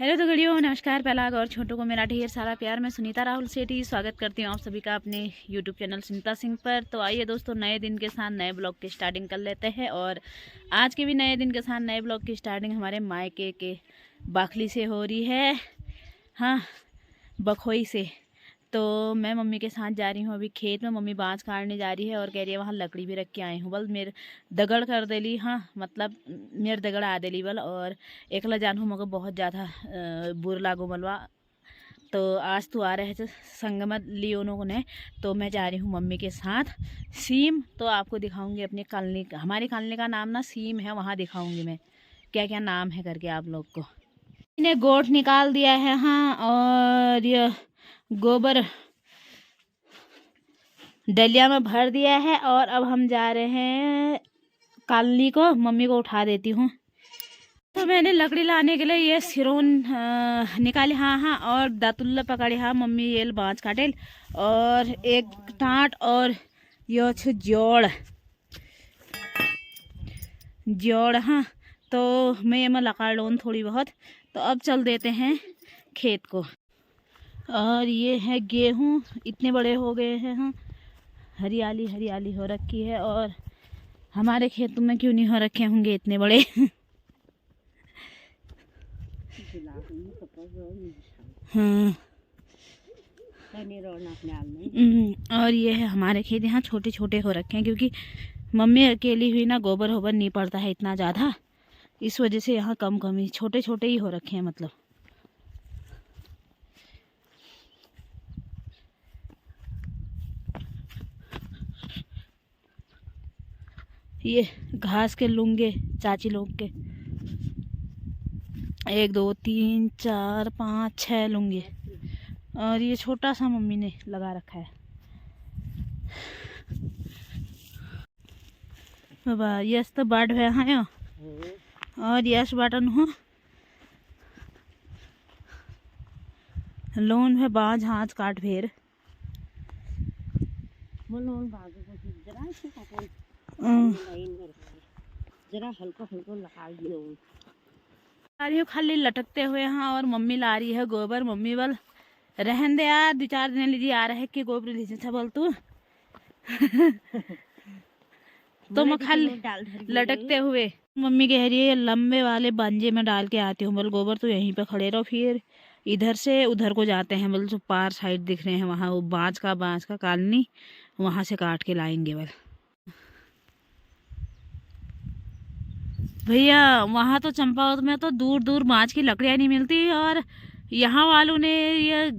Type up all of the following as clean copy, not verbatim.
Hello तो गड़ियों, नमस्कार। पहला और छोटों को मेरा ढेर सारा प्यार। मैं सुनीता राहुल सेठी स्वागत करती हूँ आप सभी का अपने यूट्यूब चैनल सुनीता सिंह पर। तो आइए दोस्तों, नए दिन के साथ नए ब्लॉग की स्टार्टिंग कर लेते हैं। और आज के भी नए दिन के साथ नए ब्लॉग की स्टार्टिंग हमारे मायके के बाखली से हो रही है, हाँ, बखोई से। तो मैं मम्मी के साथ जा रही हूँ अभी खेत में। मम्मी बाँस काटने जा रही है और कह रही है वहाँ लकड़ी भी रख के आई हूँ। बल मेरे दगड़ कर देली, हाँ मतलब मेरे दगड़ आ देली बल। और एकला जानू मगर बहुत ज़्यादा बुर लागो बलवा। तो आज तो आ रहे थे संगमत लियोनों ने, तो मैं जा रही हूँ मम्मी के साथ सीम। तो आपको दिखाऊंगी अपनी कॉलोनी, हमारी कॉलोनी का नाम ना सीम है, वहाँ दिखाऊंगी मैं क्या क्या नाम है करके आप लोग को। इन्हें गोट निकाल दिया है, हाँ, और ये गोबर डलिया में भर दिया है। और अब हम जा रहे हैं कॉलोनी को, मम्मी को उठा देती हूँ। तो मैंने लकड़ी लाने के लिए ये सिरोन निकाली, हाँ हाँ, और दातुल्ला पकड़ी, हाँ मम्मी ये बाँस काटेल। और एक टाँट और यो जोड़, हाँ। तो मैं ये में लगा लूँ थोड़ी बहुत। तो अब चल देते हैं खेत को। और ये है गेहूँ, इतने बड़े हो गए हैं, हाँ, हरियाली हरियाली हो रखी है। और हमारे खेतों में क्यों नहीं हो रखे होंगे इतने बड़े। हाँ। और ये है हमारे खेत, यहाँ छोटे छोटे हो रखे हैं क्योंकि मम्मी अकेली हुई ना, गोबर होबर नहीं पड़ता है इतना ज़्यादा, इस वजह से यहाँ कम कम ही छोटे छोटे ही हो रखे हैं। मतलब ये घास के लूंगे चाची लोग के 1 2 3 4 5 6 लूंगे। और ये छोटा सा मम्मी ने लगा रखा है बाबा। यस तो बाट है, हाँ। और यस बटन हो लोन है बाज हाथ काट भेर जरा हल्का हल्का लगा दियो। आ रही हूँ खाली लटकते हुए, हाँ। और मम्मी ला रही है गोबर। मम्मी बोल रहन दे यार, 2-4 दिन लीजिए आ रहे कि गोबर लीजिए बोल तू। तो मैं खाली लटकते हुए मम्मी कह रही है लंबे वाले बांजे में डाल के आती हूँ बोल गोबर, तो यहीं पे खड़े रहो, फिर इधर से उधर को जाते हैं बोल। जो पार साइड दिख रहे हैं वहाँ वो बाँस का कॉलोनी, वहाँ से काट के लाएंगे बोल। भैया वहाँ तो चंपावत में तो दूर दूर बाँस की लकड़ियाँ नहीं मिलती, और यहाँ वालों ने ये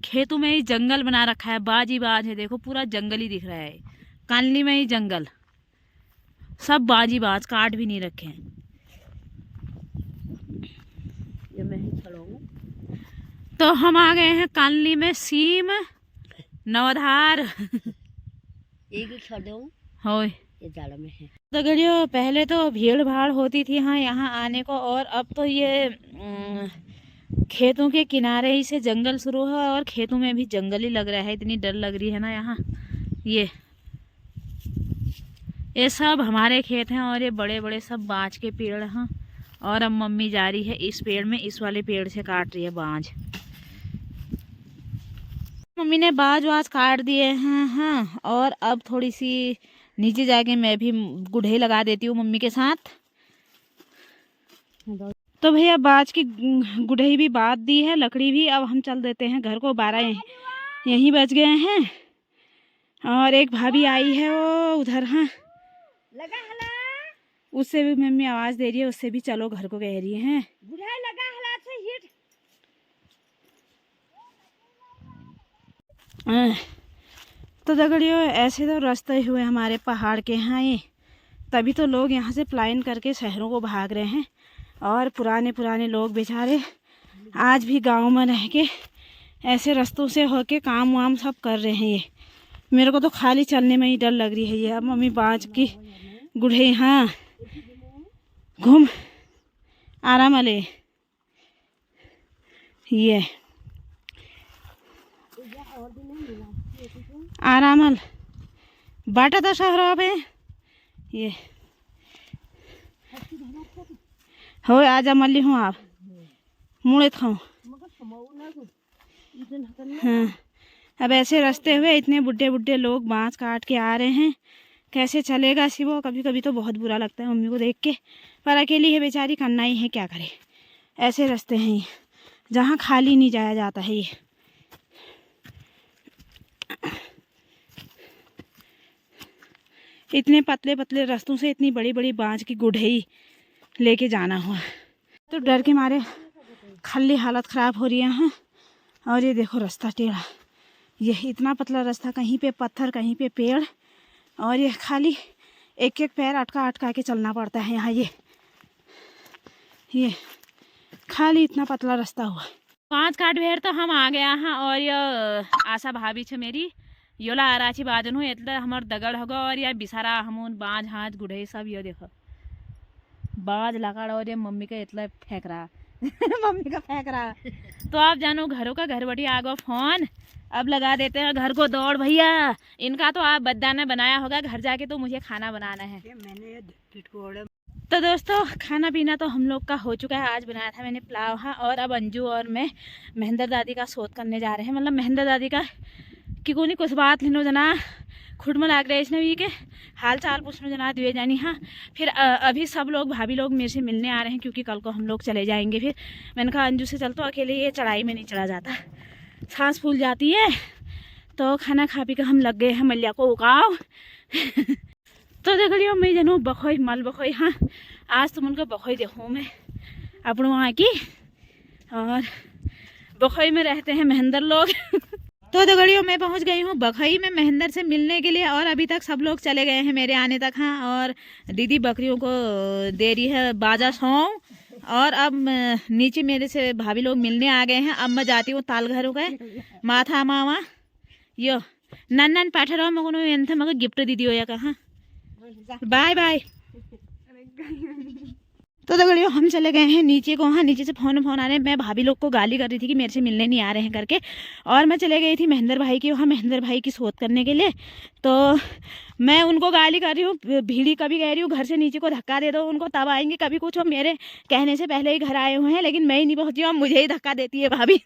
खेतों में ही जंगल बना रखा है। बाज ही बाज है, देखो पूरा जंगल ही दिख रहा है, कॉलोनी में ही जंगल, सब बाजी बाज काट भी नहीं रखे हैं। ये मैं ही खड़ूं। तो हम आ गए हैं कॉलोनी में सीम नवधार। एक ही खड़ूं होए ये जाड़ा में है। तो गड़ियों पहले तो भीड़ भाड़ होती थी हाँ यहाँ आने को, और अब तो ये खेतों के किनारे ही से जंगल शुरू है, और खेतों में भी जंगल ही लग रहा है। इतनी डर लग रही है ना यहाँ। ये सब हमारे खेत हैं, और ये बड़े बड़े सब बाँज के पेड़ हैं। और अब मम्मी जा रही है इस पेड़ में, इस वाले पेड़ से काट रही है बाँज। मम्मी ने बाँज वाज काट दिए हैं, हाँ। और अब थोड़ी सी नीचे जाके मैं भी गुढ़े लगा देती हूँ मम्मी के साथ। तो भैया बाँज की गुढ़ई भी बात दी है, लकड़ी भी। अब हम चल देते हैं घर को, 12 यहीं बज गए हैं। और एक भाभी आई है वो उधर, हाँ, लगा हला, उससे भी मम्मी आवाज दे रही है, उससे भी चलो घर को कह रही है। बुढ़ा लगा हला से हिट। तो दगड़ियों ऐसे तो रास्ते हुए हमारे पहाड़ के यहाँ ये, तभी तो लोग यहाँ से प्लान करके शहरों को भाग रहे हैं। और पुराने पुराने लोग बेचारे आज भी गांव में रह के ऐसे रास्तों से होके काम वाम सब कर रहे हैं। ये मेरे को तो खाली चलने में ही डर लग रही है। ये अब मम्मी बाँज की गुढ़े, हाँ, घूम आराम ले ये आराम बाटा तो शहरों पे ये हो। आजा मल्ली हूँ आप मुड़े खाओ। हाँ, अब ऐसे रास्ते हुए इतने बुढ़े बुढ़े लोग बांस काट के आ रहे हैं, कैसे चलेगा शिवो। कभी कभी तो बहुत बुरा लगता है मम्मी को देख के, पर अकेली है बेचारी, करना ही है, क्या करे। ऐसे रास्ते हैं ये, जहाँ खाली नहीं जाया जाता है। ये इतने पतले पतले रास्तों से इतनी बड़ी बड़ी बांस की गुढ़ई लेके जाना हुआ, तो डर के मारे खाली हालत ख़राब हो रही है यहाँ। और ये देखो रास्ता टेढ़ा, ये इतना पतला रास्ता, कहीं पे पत्थर कहीं पे पेड़, और ये खाली एक एक पैर अटका अटका के चलना पड़ता है यहाँ। ये खाली इतना पतला रास्ता हुआ। 5 काट भेड़ तो हम आ गया हाँ। और ये आशा भाभी छे मेरी, योला आराची बाजन हो एतले हमार दगड़ होगा। और यह बिसारा हमून बाज हाथ गुढ़े सब ये देखो बाज लकड़, और ये मम्मी का इतना फेंक रहा मम्मी का फेंक रहा। तो आप जानो घरों का घर बटी आ गो फोन, अब लगा देते हैं घर को दौड़। भैया इनका तो आप बद्दाना बनाया होगा, घर जाके तो मुझे खाना बनाना है। तो दोस्तों खाना पीना तो हम लोग का हो चुका है। आज बनाया था मैंने पुलाव हाँ। और अब अंजू और मैं महेंद्र दादी का शोध करने जा रहे हैं, मतलब महेंद्र दादी का कि कोई कुछ बात लिनो जना खुद में लाग रहे इसने भी के हाल चाल पूछने जना दिए जानी हाँ। फिर अभी सब लोग भाभी लोग मेरे से मिलने आ रहे हैं, क्योंकि कल को हम लोग चले जाएंगे। फिर मैंने कहा अंजू से चल, तो अकेले ये चढ़ाई में नहीं चढ़ा जाता, सांस फूल जाती है। तो खाना खा पी कर हम लग गए हैं मलिया को उकाओ तो देख लियो मैं जनू बखोई मल बखोई हाँ। आज तुम उनको बखोई देखूँ मैं अपनों वहाँ की, और बखोई में रहते हैं महेंद्र लोग तो दगड़ियों मैं पहुंच गई हूँ बखई में महेंद्र से मिलने के लिए। और अभी तक सब लोग चले गए हैं मेरे आने तक हाँ। और दीदी बकरियों को दे रही है बाजा सौं, और अब नीचे मेरे से भाभी लोग मिलने आ गए हैं। अब मैं जाती हूँ ताल घरों का माथा मामा यो नन नन पाठा रहो मगो एंथ मगो गिफ्ट दीदी हो या कहाँ बाय बाय। तो दगड़ियों हम चले गए हैं नीचे को हाँ। नीचे से फोन आ रहे हैं, मैं भाभी लोग को गाली कर रही थी कि मेरे से मिलने नहीं आ रहे हैं करके, और मैं चले गई थी महेंद्र भाई की वहाँ महेंद्र भाई की शोध करने के लिए। तो मैं उनको गाली कर रही हूँ, भीड़ी कभी कह रही हूँ घर से नीचे को धक्का दे दो उनको तब आएंगे, कभी कुछ वो मेरे कहने से पहले ही घर आए हुए हैं, लेकिन मैं ही नहीं पहुँची हूँ, मुझे ही धक्का देती है भाभी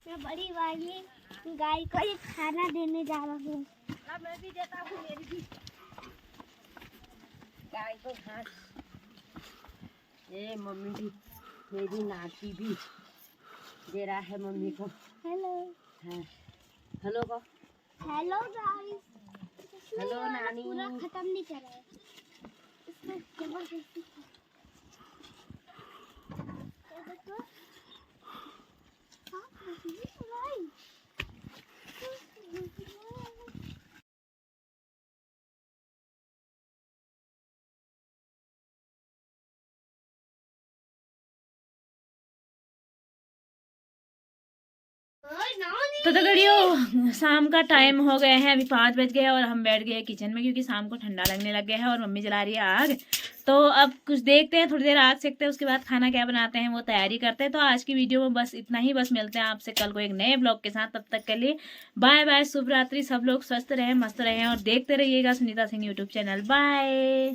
मैं बड़ी वाली गाय को ये खाना देने जा रहा हूँ। मैं भी देता हूँ, मेरी भी गाय को घास। ये मम्मी भी, मेरी नाती भी दे रहा है मम्मी को। हेलो हाँ हेलो को हेलो गाइस। हेलो नानी। पूरा खत्म नहीं करा है इसको जबरदस्ती तो दगड़ियों शाम का टाइम हो गया है, अभी 5 बज गए हैं और हम बैठ गए किचन में, क्योंकि शाम को ठंडा लगने लग गया है और मम्मी जला रही है आग। तो अब कुछ देखते हैं, थोड़ी देर आग सेकते हैं, उसके बाद खाना क्या बनाते हैं वो तैयारी करते हैं। तो आज की वीडियो में बस इतना ही, बस मिलते हैं आपसे कल को एक नए ब्लॉग के साथ। तब तक के लिए बाय बाय, शुभ रात्रि। सब लोग स्वस्थ रहें मस्त रहें और देखते रहिएगा Sunita Singh YouTube channel. Bye.